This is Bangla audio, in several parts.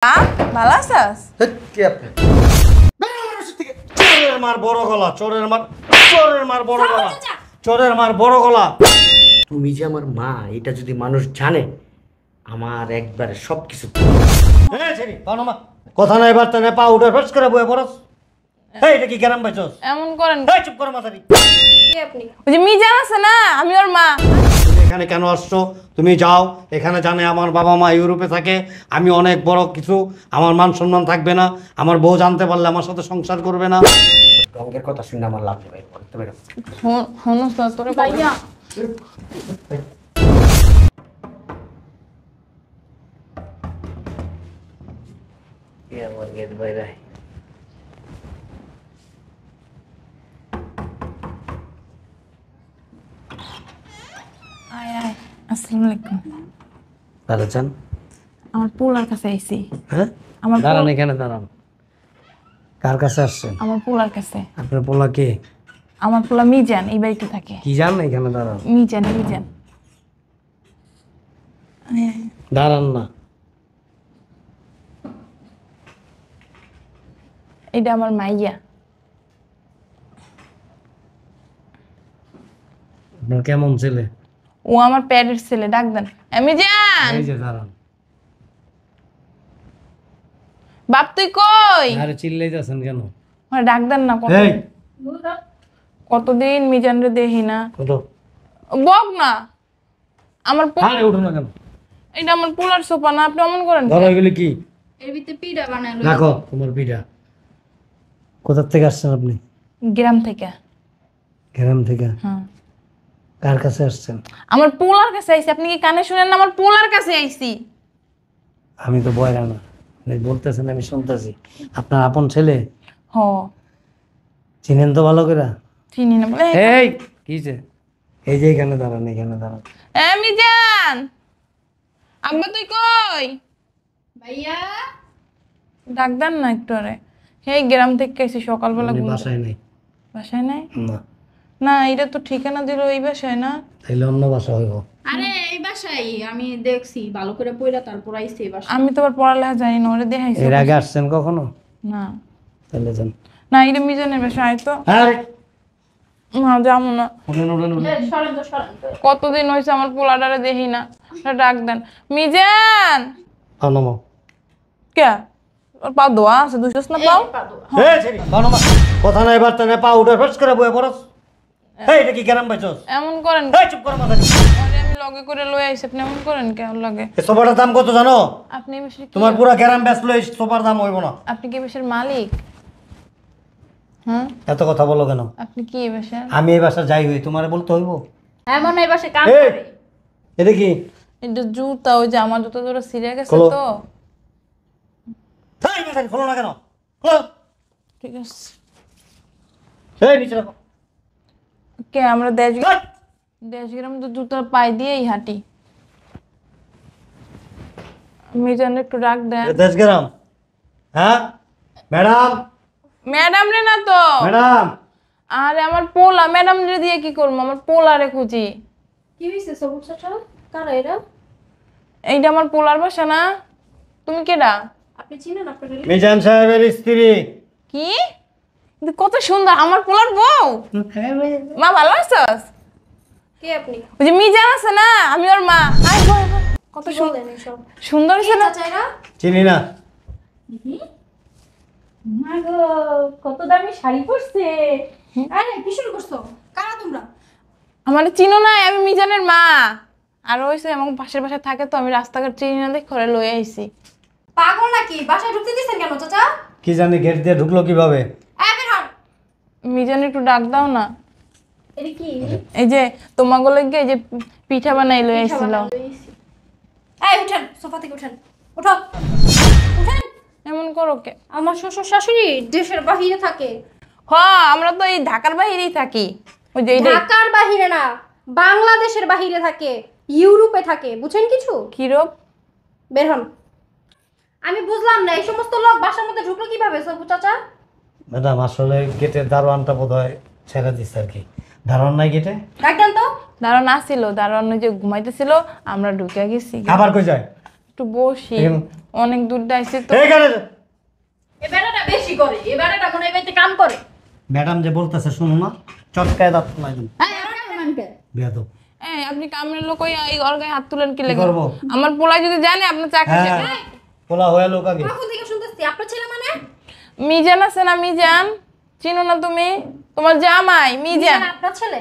ভালো আছিস? কে আপনি? চোরের মার বড় গলা, চোরের মার বড় গলা, চোরের মার বড় গলা। তুমি যে আমার মা এটা যদি মানুষ জানে আমার একবারে সবকিছু। কথা নাই বার্তা নাই, পা উঠে ফেস করে বয়ে পড়স। এই এটা কি গ্রাম বাইছস? এমন করেন এই চুপ করো মাথারি। কে আপনি? ওই যে মিজান আছে না, আমি ওর মা। তুমি এখানে কেন আসছো? তুমি যাও, এখানে জানে আমার বাবা মা ইউরোপে থাকে, আমি অনেক বড় কিছু, আমার মান সম্মান থাকবে না, আমার বউ জানতে পারলে আমার সাথে সংসার করবে না। রঙের কথা শুনে আমার লাভ নেই। হনুস না তোরে ভাইয়া আমার গেট বাইরে আয় আয়। আসসালামু আলাইকুম। দাদা চান? আমার পোলার কাছে আইছি। হ্যাঁ আমার দাঁড়ান, এখানে দাঁড়ান। কার কাছে আসছেন? আমার পোলার কাছে। আপনার পোলা কে? আমার পোলা মিজান এই বাড়িতে থাকে। কি জান না? এখানে দাঁড়ান। মিজান। দাঁড়ান না। এটা আমার মাইয়া। আপনার কেমন ছেলে? ও আমার প্যাডের ছেলে, ডাক দেন। মিজান এই যে দাঁড়ান। বাপ তুই কই? আরে চিল্লাইতেছেন কেন? আমার ডাক দেন না। এই কতদিন মিজান রে দেখি না। কত বক না। আমার আরে উঠো না কেন? এটা আমার পোলার সোফা না, আপনি অমন করেন। ধরো এগুলি কি? এর ভিতরে পিঠা বানালো। রাখো তোমার পিঠা। কোথা থেকে আসছেন আপনি? গ্রাম থেকে। গ্রাম থেকে? হ্যাঁ। কার কাছে আসছেন? আমার পোলার কাছে আইছি। আপনি কি কানে শুনেন না? আমার পোলার কাছে আইছি। আমি তো বয়রা না, বলতেছেন আমি শুনতেছি। আপনার আপন ছেলে? হ। চিনেন তো ভালো করে? চিনি না বলে। এই কিছে? এই যে এখানে দাঁড়ান, এখানে দাঁড়ান। মিজান আব্বা তুই কই? ভাইয়া ডাক দেন না একটু। আরে এই গ্রাম থেকে আইছি সকালবেলা। উনি বাসায় নেই। বাসায় নাই? না। না এটা তো ঠিকানা দিল এই বাসায় না। তাইলে অন্য বাসা হইব। আরে এই বাসায় আমি দেখছি ভালো করে পয়লা তারপর আইছি এই বাসায়। আমি তো আবার পড়ালেখা জানি না, ওরে দেখাইছি। এর আগে আসছেন কখনো? না তাহলে যান। না, এটা মিজানের বাসায় আইতো আরে না, যাবো না। উঠেন উঠেন উঠেন। সরেন তো সরেন তো। কতদিন হয়েছে আমার পোলাটারে দেখি না। ডাক দেন মিজান। আনমো। কে ওর পা ধোয়া আছে, দুইশোস না পাও? এই ছেড়ি আনমো। কথা নাই বার্তা নাই, পা উঠে ফেস করে বয়ে পড়স। এই এটা কি গ্রাম বাইছস? এমন করেন। এই চুপ করো মাথারি। আরে আমি লগে করে লই আইছি, আপনি এমন করেন কে? ওর লগে এই সোফাটার দাম কত জানো? আপনি এই বাসার কি? তোমার পুরো গ্রাম বেচলো এই সোফার দাম হইব না। আপনি কি এই বাসার মালিক? হ্যাঁ এত কথা বলো কেন? আপনি কি এই বাসার? আমি এই বাসা যাই হই, তোমারে বলতে হইব? এমন এই বাসায় কাম এই করে। এটা কি? এটা জুতা, ওই যে আমার জুতা জোড়া ছিঁড়ে গেছে খোলো। তো। এই মাথারি খোলো না কেন? খোলো। ঠিক আছে। এই নিচে রাখো। কে আমরা এই! দেশগ্রাম তো জুতার পাই দিয়েই হাঁটি। মিজান একটু ডাক দেন। এটা দেশগ্রাম? হ্যাঁ ম্যাডাম, ম্যাডাম রে না তো। ম্যাডাম। আরে আমার পোলা, ম্যাডাম রে দিয়ে কি করবো? আমার পোলারে খুঁজি। কি হইছে সবুজ চাচা? কারা এরা? এইটা আমার পোলার বাসা না। তুমি কেডা? আপনি চিনেন আপনার? মিজান সাহেবের স্ত্রী। কি? কিন্তু কত সুন্দর আমার পোলার বউ। মা ভালো আছিস? কে আপনি? ওই যে মিজান আছে না, আমি ওর মা। আয় বয় বয়। কত সুন্দর বলেন এসব? সুন্দর কে হয়েছে না? চাচা এরা? চিনি না। মা গো কত দামি শাড়ি পরছে। আরে কি শুরু করছো? কারা তোমরা? আমার চিনো না, আমি মিজানের মা। আর হয়েছে আমার পাশের বাসায় থাকে তো, আমি রাস্তাঘাট চিনি না দেখে ঘরে লয়ে আইছি। পাগল নাকি? বাসায় ঢুকতে দিছেন কেন চাচা? কি জানি গেট দিয়ে ঢুকলো কিভাবে? এই বের হন। মিজান একটু ডাক দাও না। এটা কি? এই যে তোমাকে লাগে এই যে পিঠা বানাই লয়ে আইছিল। এই উঠেন, সোফা থেকে উঠেন। উঠো। উঠেন। এমন করো কে? আমার শ্বশুর শাশুড়ি দেশের বাহিরে থাকে। আমরা তো এই ঢাকার বাইরেই থাকি। ওই যে এইটা ঢাকার বাহিরে না, বাংলাদেশের বাহিরে থাকে, ইউরোপে থাকে। বুঝেন কিছু? কিরোপ। বের হন। আমি বুঝলাম না এই সমস্ত লোক বাসার মধ্যে ঢুকলো কিভাবে সবু চাচা? ম্যাডাম আসলে গেটের দারোয়ানটা বোধ হয় ছেড়ে দিচ্ছে আর কি। দারোয়ান নাই গেটে? ডাকতেন তো। দারোয়ান আসছিল, দারোয়ান ওই যে ঘুমাইতেছিল, আমরা ঢুকে গেছি। আবার কই যায়? একটু বসি, এখানে। অনেক দূর যাইছি তো। এইখানে এ বেটাটা বেশি করে, এ বেটাটা মনে হয় বাড়িতে কাম করে। ম্যাডাম যে বলতেছে শুনো না, চটকায় দাঁত ফেলাই দিন। হ্যাঁ বেটাটা মানকে। বেয়াদব। এই আপনি কামড়ের লোক ওই এই ওর গায়ে হাত তুলেন কি কি লেগে? করবো? আমার পোলাই যদি জানে আপনার চাকরি হ্যাঁ যাবে। পোলা হয়ে লোক আগে। কখন থেকে শুনতেছি আপনার ছেলে মানে? মিজান আছে না, মিজান চিনো না তুমি? তোমার জামাই মিজান। আপনার ছেলে?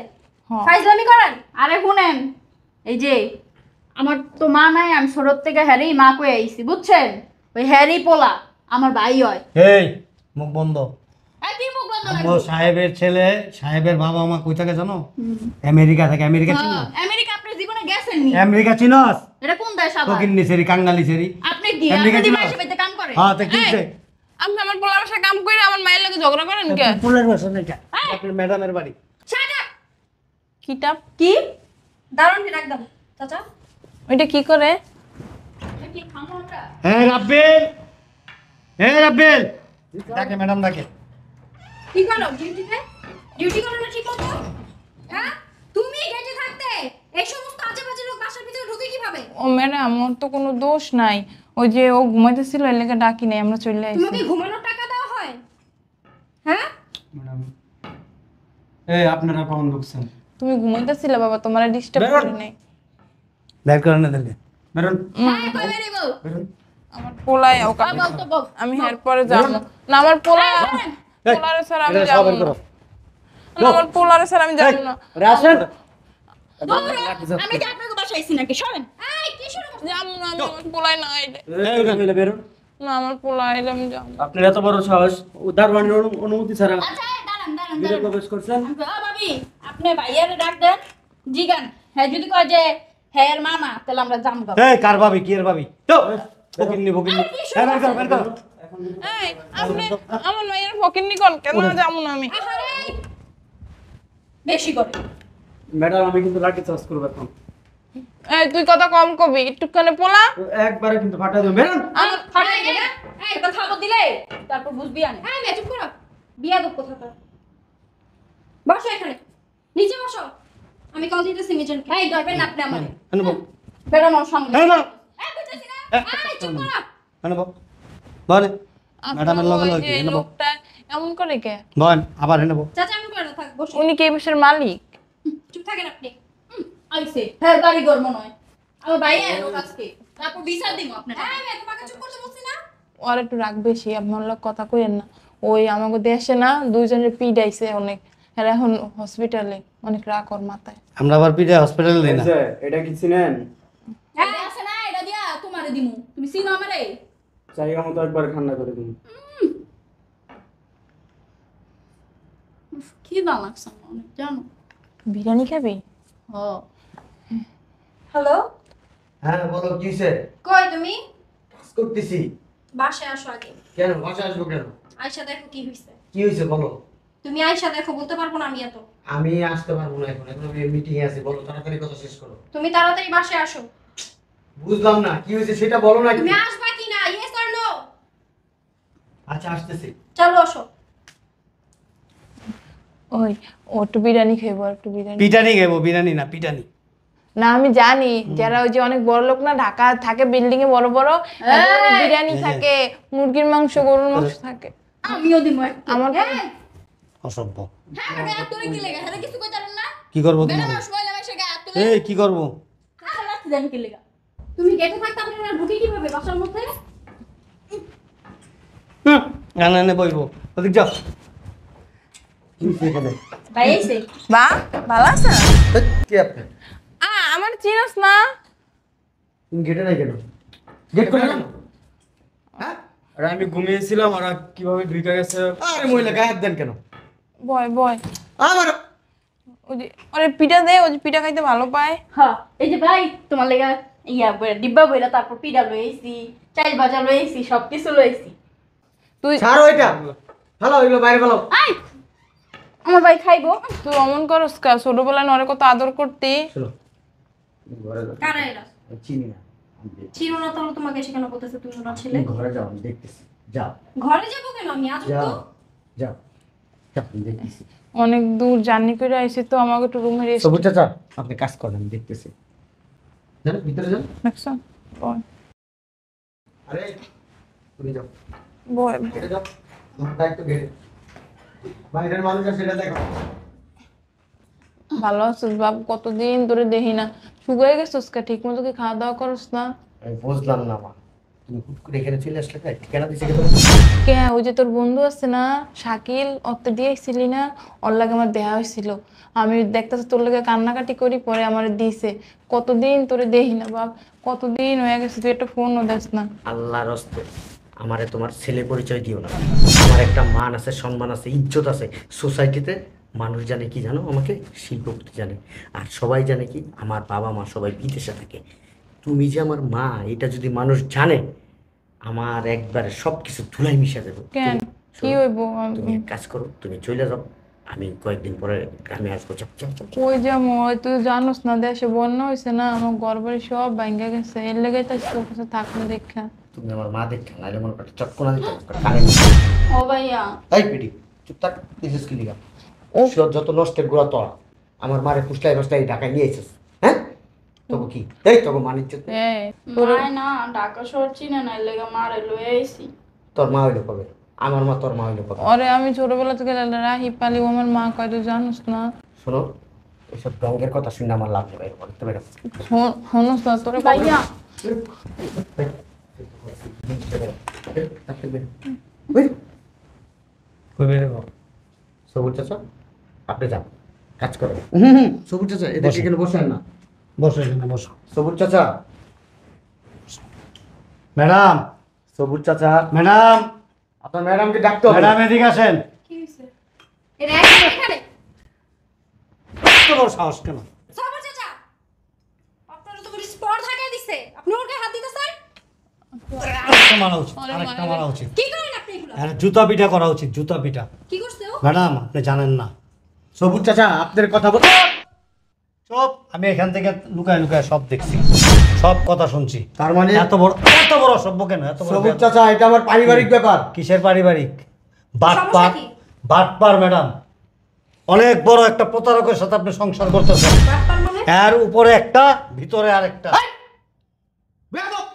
হ্যাঁ। ফাইজলামি করেন? আরে শুনেন, এই যে আমার তো মা নাই, আমি ছোট থেকে হ্যারি মা কয়ে আইছি, বুঝছেন? ওই হ্যারি পোলা আমার ভাই হয়। এই মুখ বন্ধ। এই কি মুখ বন্ধ আম্মু রাখবো? সাহেবের ছেলে, সাহেবের বাবা মা কই থাকে জানো? আমেরিকা থেকে। আমেরিকা চিনো? হ্যাঁ, আমেরিকা আপনি জীবনে গেছেন নি? আমেরিকা চিনোস? এটা কোন দেশ আবার? ফকিন্নি সেরি, কাঙ্গালি সেরি। আপনি কি আমেরিকা আপনি চিনো? দিমাশে বাইতে কাম করে? হ্যাঁ তো কিছে? আপনি আমার পোলার বাসায় কাম করে আমার মায়ের লাগে ঝগড়া করেন কে? ফুলের বাসা নাকি? আপনার ম্যাডামের বাড়ি। Shut up. কিতাব কি? দারুণ কি রাখদাম চাচা? ওইটা কি করে? এটা কি খামো আমরা? হ্যাঁ রাব্বিল, হ্যাঁ রাব্বিল, ডাকে ম্যাডাম ডাকে। কি করো ডিউটিতে? ডিউটি করো না ঠিক মতো? হ্যাঁ? তুমি গেটে থাকতে এই সমস্ত আজেবাজে লোক বাসার ভিতরে ঢুকে কিভাবে? ও ম্যাডাম, ওর তো কোনো দোষ নাই। ওই যে ও ঘুমাইতেছিল এর লেগে ডাকি নাই, আমরা চলে আইছি। তোমাকে ঘুমানোর টাকা দেওয়া হয়? হ্যাঁ? ম্যাডাম এই আপনারা কখন ঢুকছেন? তুমি ঘুমাইতেছিলে বাবা, তোমার ডিস্টার্ব বেরোন। করি নাই। বের করে না দিলে। বেরোন হ্যাঁ কই বেরিয়ে বেরোন। আমার পোলাই ওকা বল তো বল। আমি হের পরে যাব না। আমার পোলা পোলারে স্যার আমি এটা যাব সব বের না। করো। না, আমার পোলারে স্যার আমি যাব না। রাশেদ, আমি কি আপনাকে বাসায় আইছি নাকি? সরেন। এই কি শুরু করছেন? যাব না, আমি আমার পোলাই না আইলে। বেরোন। না, আমার পোলা আইলে আমি যাব না। আপনার এত বড় সাহস, দারোয়ানের অনুমতি ছাড়া আচ্ছা দাঁড়ান দাঁড়ান ভিতরে দাঁড়ান। প্রবেশ করছেন? ভাবি আপনি ভাইয়ারে ডাক দেন। জিগান হ্যাঁ যদি কয় যে হ্যাঁ এর মামা তাহলে আমরা জাম গাবো। এই কার ভাবি, কি এর ভাবি? তো ফকিন্নি ফকিন্নি। হ্যাঁ বের কর, বের কর। এই আপনি আমার মায়ের ফকিন্নি কোন কেন যাব না আমি? আহারে বেশি করে। ম্যাডাম আমি কিন্তু লাঠি চার্জ করবো এখন। এই তুই কথা কম কবি, একটুখানি পোলা। তো একবারে কিন্তু ফাটাই দেবো। বেরোন। আমার ফাটাই গেলে এই কথা বল দিলে তারপর বুঝবি আনে। হ্যাঁ মে চুপ করো। বিয়া দব কথা তো। বসো এখানে। নিচে বসো। আমি কল দিতেছি মিজন। এই ধরবেন না আপনি আমারে। এনে বল, বেড়া আমার সামনে। এনে বল, এই বুঝতেছি না। এই, এই চুপ করো। এনে বল। বল, ম্যাডামের আপনার লগে ওই লগে যে এনে বল। লোকটা এমন করে কে? বল, আবার এনে বল। চাচা আমি করে থাক বসো। উনি কি এই বাসার মালিক? চুপ থাকেন আপনি। আইছে। হ্যাঁ বাড়ি ঘর মনে হয়। আমার ভাইয়া এলো আজকে। তারপর বিচার দিব আপনাকে। হ্যাঁ আমি তোমাকে চুপ করতে বলছি না। ওর একটু রাগ বেশি, আপনার লোক কথা কইেন না। ওই আমাকে দেশে না দুইজনের পিডাইছে অনেক, আর এখন হসপিটালে অনেক রাগ ওর মাথায়। আমরা আবার পিঠে হসপিটালে দিই না। এই যে, এটা কি চিনেন? হ্যাঁ আছে না এটা দিয়া তোমারে দিমু। তুমি চিনো আমারে? জায়গা মতো একবার ঠান্ডা করে দিন। কি না লাগছে আমার অনেক জানো। বিরিয়ানি খাবি? হ। হ্যালো হ্যাঁ বলো, কি হইছে? কই তুমি? কাজ করতেছি। বাসায় আসো আগে। কেন বাসা আসবো কেন? আয়শা দেখো কি হইছে। কি হইছে বলো? তুমি আয়শা দেখো বলতে পারবো না আমি এত। আমি আসতে পারবো না এখন, এখন আমি মিটিং এ আছি। বলো তাড়াতাড়ি কথা শেষ করো। তুমি তাড়াতাড়ি বাসায় আসো। বুঝলাম না কি হয়েছে সেটা বলো না। তুমি আসবা কি না? Yes or no? আচ্ছা আসতেছি। চলো আসো। ওই ও একটু বিরিয়ানি খাইবো, আর একটু বিরিয়ানি। পিটানি খাবো, বিরিয়ানি না পিটানি। না আমি জানি যারা ওই যে অনেক বড় লোক না, ঢাকা থাকে বিল্ডিং এ বড় বড়, তাদের অনেক বিরিয়ানি থাকে, মুরগির মাংস, গরুর মাংস থাকে। আমিও দিমু একটা। আমার হ্যাঁ অসভ্য। হ্যাঁ গায়ে তোরে কি লাগা? হ্যাঁ কিছু কই জানেন না? কি করবো বেড়া তোমার? মানুষ মহিলা মাসে গায়ে হাত তুলে। এই কি করবো? আর লাগতে জানি কি লাগা? তুমি গেটে থাকতে আপনারা ঢুকে কিভাবে বাসার মধ্যে? গান এনে বইবো, ওদিক যাও। কি হইছে এখানে? ভাই আইছে। বা ভালো আছে? কি আপনি? আমার চিনস না? তুমি গেটে নাই কেন? গেট করে কেন? হ্যাঁ? আর আমি ঘুমিয়েছিলাম, আর কিভাবে ঢুকে গেছে। আরে মহিলা গায়ে হাত দেন কেন? বয় বয় আমার ওই যে ওরে পিঠা দে, ওই যে পিঠা খাইতে ভালো পায়। হ্যাঁ এই যে ভাই তোমার লাগা ইয়া ডিব্বা বইরা তারপর পিড়া লই আইছি, চাল ভাজা লই আইছি, সব কিছু লই আইছি। তুই ছাড়ো এটা। ভালো হইলো, বাইরে ভালো। আই আমার ভাই খাইবো। তুই অমন করস কা? ছোটবেলায় নরে কত আদর করতি। চলো ঘরে যাও। কারা এরা? চিনি না। চিনো না তাহলে তোমাকে সেখানে বলতেছে তুমি ওনার ছেলে। ঘরে যাও, আমি দেখতেছি। যাও ঘরে যাবো কেন আমি আজ যাও তো? যাও যাও, আমি দেখতেছি। অনেক দূর জার্নি করে আইছি তো, আমাকে একটু রুমে রেস্ট। সবুজ চাচা আপনি কাজ করেন, আমি দেখতেছি। জানো ভিতরে যান। দেখছো? বয়। আরে তুমি যাও, ভয় এটা যাও, ঘরটা একটু ঘেরে বাইরের মানুষ আছে সেটা দেখো। ভালো আছিস বাপ? কতদিন ধরে দেখি না, শুকিয়ে গেছিস কা? ঠিক মতো কি খাওয়া দাওয়া করস না? আমি বুঝলাম না মা, তুমি হুট করে এখানে চলে আসলে তাই ঠিকানা দিছে কে? কে? ওই যে তোর বন্ধু আছে না শাকিল, ওতে দিয়েছিলি না? ওর লাগে আমার দেয়া হয়েছিল, আমি দেখতেছি তোর লাগে কান্নাকাটি করি, পরে আমার দিছে। কতদিন তোরে দেখি না বাপ, কতদিন হয়ে গেছে, তুই একটা ফোনও দেস না। আল্লাহর হস্তে আমারে তোমার ছেলে পরিচয় দিও না। আমার একটা মান আছে, সম্মান আছে, ইজ্জত আছে সোসাইটিতে। মানুষ জানে কি জানো, আমাকে শিল্পপতি জানে। আর সবাই জানে কি, আমার বাবা মা সবাই বিদেশে থাকে। তুমি যে আমার মা, এটা যদি মানুষ জানে, আমার একবারে সব কিছু ধুলাই মিশা দেবো। কেন? কি হইব? তুমি এক কাজ করো, তুমি চলে যাও, আমি কয়েকদিন পরে গ্রামে আসবো। চাপ চাপ চাপ। ওই যেমন তুই জানোস না, দেশে বন্যা হয়েছে না, আমার ঘর বাড়ি সব ভাঙ্গা গেছে, এর লেগে তো তোর কাছে থাকুন দেখা। তুমি আমার মা দেখে নাইলে মনে করতে চটকনা দিতে কানে। ও ভাইয়া এই পিটি চুপ থাক, দিছিস কি লিগা? ও যত নষ্টের গোড়া তোরা। আমার মারে ফুসলাই ফুসলাই ঢাকায় নিয়ে এসেছিস, হ্যাঁ? তবু কি এই তবু মানিজ্য এই মায় না ঢাকা শহর চিনে না, এর লেগে মারে লয়ে আইছি। তোর মা হইলো কবে? আমার মা তোর মা হইলো কবে? ওরে আমি ছোটবেলা থেকে রাহি পালি, ও আমার মা কয়, তুই জানোস না? শোনো, এসব রঙের কথা শুনে আমার লাভ নেই। বলতে পারো শোনোস না তোরে ভাইয়া সবুজ চাচা, আপনি যান, কাজ করো। সবুজ চাচা এদের এখানে বসেন না, বসো এখানে বসো। সবুজ চাচা, ম্যাডাম, সবুজ চাচা, ম্যাডাম, আপনার ম্যাডামকে ডাকতে হবে। ম্যাডাম এদিকে আসেন। কি হইছে? এর এখানে এত বড় সাহস কেন? সবার চাচা আপনারা তো বলি স্পট থাকে দিছে, আপনি ওর গায়ে হাত দিতেছেন। আরেকটা মারা উচিত, আরেকটা মারা উচিত। কি করেন আপনি এগুলো? হ্যাঁ, জুতা পিটা করা উচিত, জুতা পিটা। কি করছে ও? ম্যাডাম আপনি জানেন না। সবুজ চাচা আপনার কথা বল। সব আমি এখান থেকে লুকায় লুকায় সব দেখছি, সব কথা শুনছি। তার মানে এত বড় অসভ্য কেন? এত বড় সবুজ চাচা, এটা আমার পারিবারিক ব্যাপার। কিসের পারিবারিক? বাটপার, বাটপার ম্যাডাম। অনেক বড় একটা প্রতারকের সাথে আপনি সংসার করতেছেন। বাটপার মানে? এর উপরে একটা, ভিতরে আরেকটা। বেয়াদব!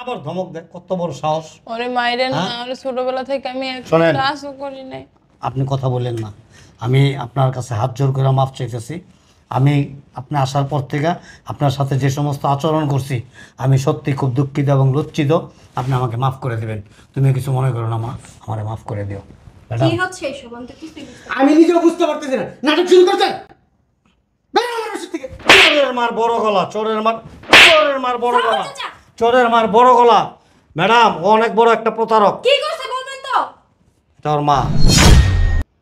আবার ধমক দেয়, কত বড় সাহস! ওরে মাইরে না, হ্যাঁ? ওরে ছোটবেলা থেকে আমি শোনেন। একটা আশও করি নাই। আপনি কথা বললেন না, আমি আপনার কাছে হাত জোর করে মাফ চাইতেছি। আমি আপনি আসার পর থেকে আপনার সাথে যে সমস্ত আচরণ করছি, আমি সত্যি খুব দুঃখিত এবং লজ্জিত। আপনি আমাকে মাফ করে দেবেন। তুমি কিছু মনে করো না মা, আমারে মাফ করে দিও। ম্যাডাম, কি হচ্ছে এইসব? আমি তো কিছুই বুঝতে আমি নিজেও বুঝতে পারতেছি না, নাটক শুরু করছেন। বেরো আমার বাসা থেকে। চোরের মার বড় গলা, চোরের মার, চোরের মার বড় গলা, চাচা। চোরের মার বড় গলা। ম্যাডাম ও অনেক বড় একটা প্রতারক। কি করছে বলবেন তো? তোর মা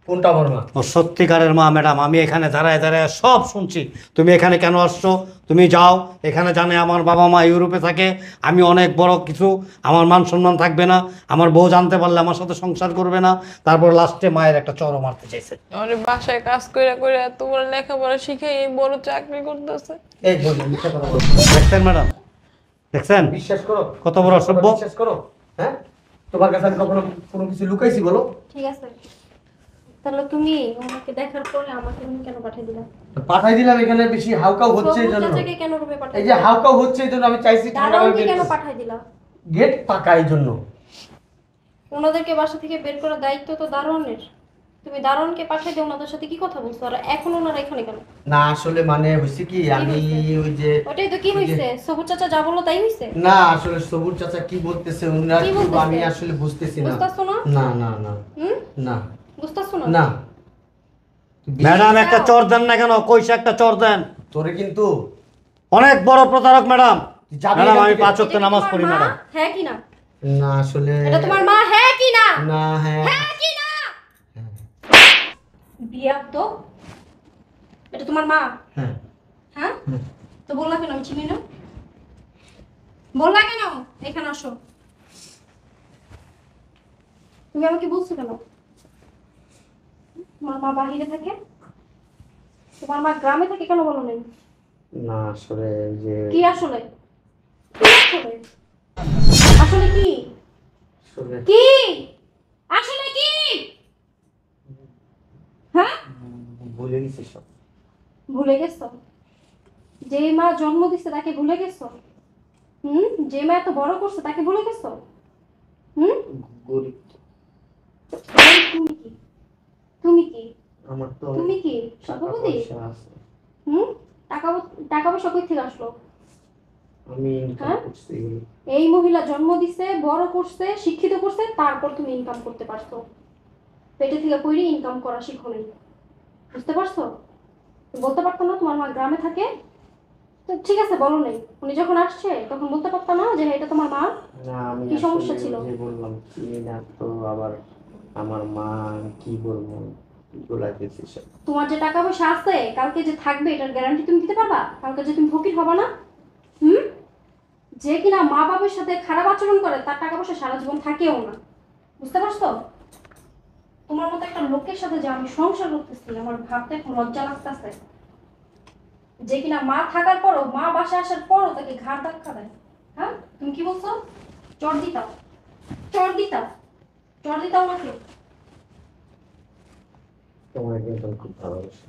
কোনটা? আমার মা। ও সত্যিকারের মা ম্যাডাম। আমি এখানে দাঁড়ায় দাঁড়ায় সব শুনছি। তুমি এখানে কেন আসছো? তুমি যাও, এখানে জানে আমার বাবা মা ইউরোপে থাকে। আমি অনেক বড় কিছু, আমার মান সম্মান থাকবে না। আমার বউ জানতে পারলে আমার সাথে সংসার করবে না। তারপর লাস্টে মায়ের একটা চড়ও মারতে চাইছে। ওরে বাসায় কাজ কইরা কইরা এত বড় লেখাপড়া শিখে এই বড় চাকরি করতেছে। এই দেখছেন ম্যাডাম, দেখছেন? বিশ্বাস করো কত বড় অসভ্য। বিশ্বাস করো, হ্যাঁ? তোমার কাছে আমি কখনো কোনো কিছু লুকাইছি বলো? ঠিক আছে, তাহলে তুমি ওনাকে দেখার পরে আমাকে রুমে কেন পাঠিয়ে দিলা? পাঠাই দিলাম, এখানে বেশি হাউকাউ হচ্ছে এই সবুজ জন্য। চাচাকে কেন রুমে পাঠিয়ে এই যে হাউকাউ হচ্ছে এই জন্য আমি চাইছি দারোয়ানকে কেন পাঠিয়ে দিলা? গেট পাকা এই জন্য। ওনাদেরকে বাসা থেকে বের করার দায়িত্ব তো দারোয়ানের। তুমি দারোয়ানকে পাঠিয়ে দিয়ে ওনাদের সাথে কি কথা বলছো? আর এখন ওনারা এখানে কেন? না আসলে মানে হইছে কি, আমি ওই যে ওটাই তো কি হইছে? সবুজ চাচা যা বললো তাই হইছে? না আসলে সবুর চাচা কি বলতেছে উনারা কি কি, বলতেছে? আমি আসলে বুঝতেছি না। বুঝতাছো না? না না না হুম? না বুঝতাছো না? না। ম্যাডাম একটা চর দেন না কেন? কইছে একটা চর দেন। তোরে কিন্তু অনেক বড় প্রতারক ম্যাডাম। ম্যাডাম আমি 5 ওয়াক্ত এটা কি নামাজ তোমার পড়ি মা? ম্যাডাম। হ্যাঁ কি না? না আসলে এটা তোমার মা হ্যাঁ কি না? না। হ্যাঁ হ্যাঁ কি না? বিয়া তো এটা তোমার মা? হ্যাঁ হ্যাঁ তো বললা কেন আমি চিনি না? বললা কেন? এখানে আসো। তুমি আমাকে বলছো কেন? তোমার মা বাহিরে থাকে? তোমার মা গ্রামে থাকে কেন বলো নাই? না আসলে যে কি আসলে? কি আসলে? আসলে কি? আসলে কি? আসলে কি? হ্যাঁ? ভুলে গেছি সব। ভুলে গেছো? যে মা জন্ম দিছে তাকে ভুলে গেছো? যে মেয়ে এত বড় করছে তাকে ভুলে গেছো? হুম? গরিব এই তুমি কি? তুমি কি? আমার তো তুমি কি টাকা সভাপতি? পয়সা আছে, হুম? টাকা টাকা পয়সা কই থেকে আসলো? আমি ইনকাম হ্যাঁ? করছি। এই মহিলা জন্ম দিছে, বড় করছে, শিক্ষিত করছে, তারপর তুমি ইনকাম করতে পারছো। পেটে থেকে কইরে ইনকাম করা শিখো নাই। বুঝতে পারছো? বলতে পারতো না তোমার মা গ্রামে থাকে? তো ঠিক আছে, বলো নাই। উনি যখন আসছে তখন বলতে পারতো না যে এটা তোমার মা? না আমি কি সমস্যা ছিল? যে বললাম চিনি না তো, আবার আমার মা কি বলবো বলাই দিয়েছি সব। তোমার যে টাকা পয়সা আছে কালকে যে থাকবে এটার গ্যারান্টি তুমি দিতে পারবা? কালকে যে তুমি ফকির হবা না? হুম? যে কিনা মা বাবার সাথে খারাপ আচরণ করে তার টাকা পয়সা সারা জীবন থাকেও না। বুঝতে পারছো? তোমার মতো একটা লোকের সাথে যে আমি সংসার করতেছি আমার ভাবতে এখন লজ্জা লাগতেছে। যে কিনা মা থাকার পরও, মা বাসা আসার পরও তাকে ঘাড় ধাক্কা দেয়। হ্যাঁ, তুমি কি বলছো? চর দিতাও, চর দিতাও, চর দিতাও নাকি? তোমার কিন্তু আমি খুব ভালোবাসি।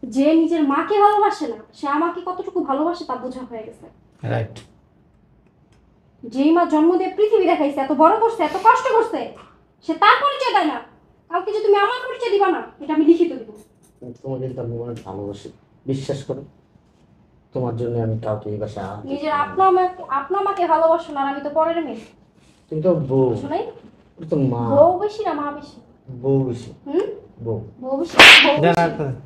যে নিজের মাকে ভালোবাসে না সে আমাকে কতটুকু ভালোবাসে তা বোঝা হয়ে গেছে। রাইট। যেই মা জন্ম দিয়ে পৃথিবী দেখাইছে, এত বড় করছে, এত কষ্ট করছে, সে তার পরিচয় দেয় না। কালকে যে তুমি আমার পরিচয় দিবা না এটা আমি লিখিত দিব। তোমাকে কিন্তু আমি অনেক ভালোবাসি, বিশ্বাস করো। তোমার জন্য আমি কাউকে এই বাসায় আনতে নিজের চাই না। আপনা মাকে ভালোবাসো না, আর আমি তো পরের মেয়ে। তুমি তো বউ, শোনাই, তুমি তো মা। বউ বেশি না মা বেশি? বউ বেশি। হুম? বউ। বউ বেশি, বউ বেশি।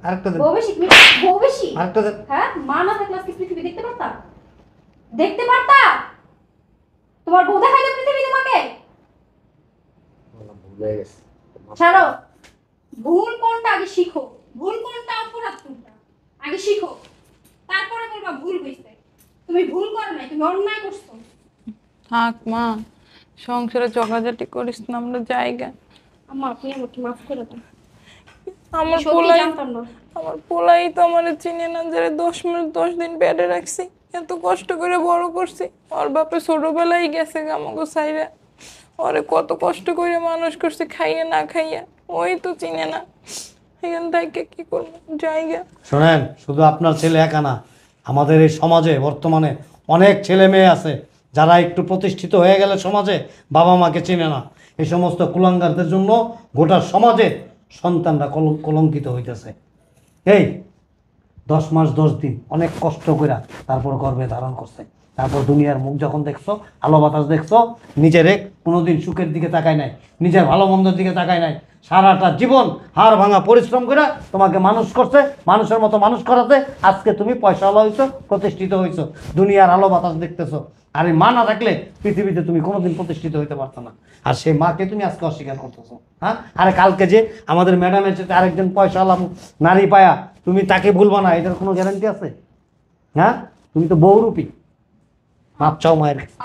আরেকটা দেন, বউ বেশি, তুমি বউ বেশি। আরেকটা দেন। হ্যাঁ, মা না থাকলে আজকে পৃথিবী দেখতে পারতা? দেখতে পারতা? তোমার বউ দেখাই না পৃথিবী তোমাকে? আমার ভুলে গেছে। ছাড়ো, ভুল কোনটা আগে শিখো। ভুল কোনটা, অপরাধ কোনটা আগে শিখো, তারপরে বলবা ভুল হয়েছে। তুমি ভুল করো নাই, তুমি অন্যায় করছো। থাক মা, সংসারে ঝগড়াঝাটি করিস না, আমরা জায়গা। আম্মা আপনি আমাকে মাফ করে দেন। আমার সত্যি পোলাই, জানতাম না। আমার পোলাই তো আমার চিনে না, যারা 10 মিনিট 10 দিন পেটে রাখছি, এত কষ্ট করে বড় করছি। ওর বাপে ছোটবেলায় গেছে আমাকে সাইরা, ওরে কত কষ্ট করে মানুষ করছে খাইয়ে না খাইয়া, ওই তো চিনে না। এখান থেকে কি করবো, জায়গা। শোনেন, শুধু আপনার ছেলে একা না, আমাদের এই সমাজে বর্তমানে অনেক ছেলে মেয়ে আছে যারা একটু প্রতিষ্ঠিত হয়ে গেলে সমাজে বাবা মাকে চেনে না। এই সমস্ত কুলাঙ্গারদের জন্য গোটা সমাজে সন্তানরা কলঙ্কিত হইতেছে। এই 10 মাস 10 দিন অনেক কষ্ট করে তারপর গর্ভে ধারণ করছে, তারপর দুনিয়ার মুখ যখন দেখছো, আলো বাতাস দেখছো, নিজের কোনোদিন সুখের দিকে তাকায় নাই, নিজের ভালো মন্দের দিকে তাকায় নাই। সারাটা জীবন হাড় ভাঙা পরিশ্রম করে তোমাকে মানুষ করছে, মানুষের মতো মানুষ করাতে আজকে তুমি পয়সাওয়ালা হইছো, প্রতিষ্ঠিত হইছো, দুনিয়ার আলো বাতাস দেখতেছো। আর এই মা না থাকলে পৃথিবীতে তুমি কোনোদিন প্রতিষ্ঠিত হইতে পারতো না। আর সেই মাকে তুমি আজকে অস্বীকার করতেছো। হ্যাঁ, আরে কালকে যে আমাদের ম্যাডামের সাথে আরেকজন পয়সাওয়ালা নারী পায়া তুমি তাকে ভুলবা না, এটার কোনো গ্যারান্টি আছে? হ্যাঁ, তুমি তো বহুরূপী। মাপ চাও মায়ের কাছে।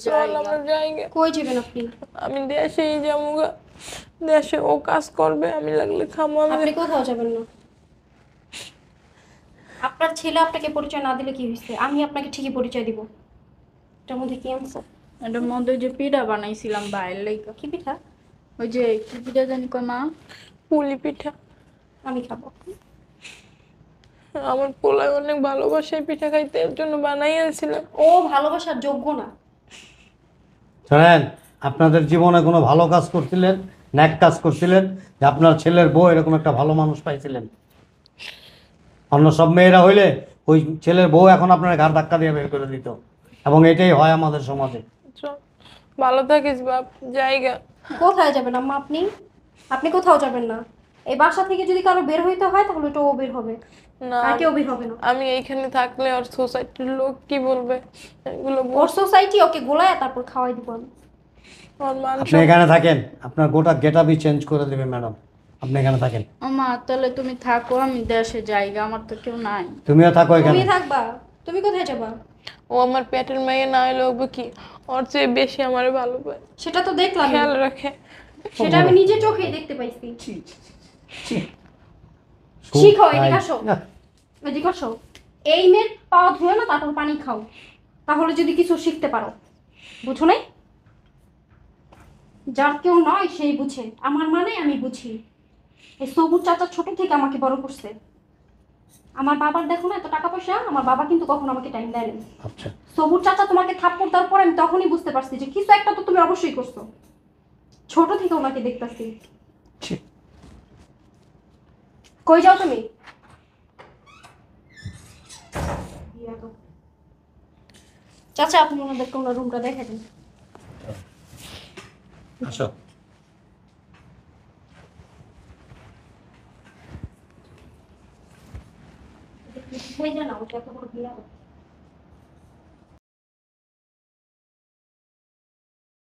চল আমরা জায়গা। কই যাবেন আপনি? আমি দেশেই যাবো গা। দেশে ও কাজ করবে, আমি লাগলে খাবো। আপনি কোথাও যাবেন না। আপনার ছেলে আপনাকে পরিচয় না দিলে কি হয়েছে? আমি আপনাকে ঠিকই পরিচয় দিব। এটার মধ্যে কি আনছো? এটার মধ্যে যে পিঠা বানাইছিলাম বাইরের লাইগা। কি পিঠা? ওই যে কি পিঠা জানি কয় মা? পুলি পিঠা। আমি খাবো। আমার পোলায় অনেক ভালোবাসে পিঠা খাইতে, এর জন্য বানাই আনছিলাম। ও ভালোবাসার যোগ্য না। শোনেন, আপনাদের জীবনে কোনো ভালো কাজ করছিলেন, ন্যাক কাজ করছিলেন, যে আপনার ছেলের বউ এরকম একটা ভালো মানুষ পাইছিলেন। অন্য সব মেয়েরা হইলে ওই ছেলের বউ এখন আপনার ঘাড় ধাক্কা দিয়ে বের করে দিত, এবং এটাই হয় আমাদের সমাজে। চল, ভালো থাকিস বাপ, জায়গা। কোথায় যাবেন আম্মা আপনি? আপনি কোথাও যাবেন না। এই বাসা থেকে যদি কারো বের হইতে হয় তাহলে তো ও বের হবে, না, আর কেউ বের হবে না। আমি এইখানে থাকলে আর সোসাইটির লোক কি বলবে, এগুলো ওর সোসাইটি ওকে গোলায় তারপর খাওয়াই দিব আমি। আমার মান আপনি এখানে থাকেন, আপনার গোটা গেটআপই চেঞ্জ করে দেবে ম্যাডাম। আপনি এখানে থাকেন। ও মা তাহলে তুমি থাকো, আমি দেশে জায়গা, আমার তো কেউ নাই। তুমিও থাকো এখানে। তুমি থাকবা? তুমি কোথায় যাবা? ও আমার পেটের মেয়ে না হলে হবে কি, ওর চেয়ে বেশি আমারে ভালো পায়, সেটা তো দেখলাম, খেয়াল রাখে। সেটা আমি নিজে চোখেই দেখতে পাইছি। সুখ শিখো, নাই। এদিকে আসো, না, এদিকে আসো। এই মেয়ের পাওয়া ধুয়ে না তারপর পানি খাও, তাহলে যদি কিছু শিখতে পারো। বুঝো নাই? যার কেউ নয় সেই বুঝে, আমার মানে আমি বুঝি। এই সবুজ চাচা ছোট থেকে আমাকে বড় করছে, আমার বাবার দেখো না এত টাকা পয়সা, আমার বাবা কিন্তু কখনো আমাকে টাইম দেয় না। আচ্ছা সবুর চাচা তোমাকে থাপ্পড় দেওয়ার পর আমি তখনই বুঝতে পারছি যে কিছু একটা তো তুমি অবশ্যই করছো। ছোট থেকে ওনাকে দেখতাছি। ছি, কই যাও তুমি? চাচা আপনি ওনাদেরকে ওনার রুমটা দেখে দিন। আসো। হয়ে যায় না ওটা এত বড় বিয়া।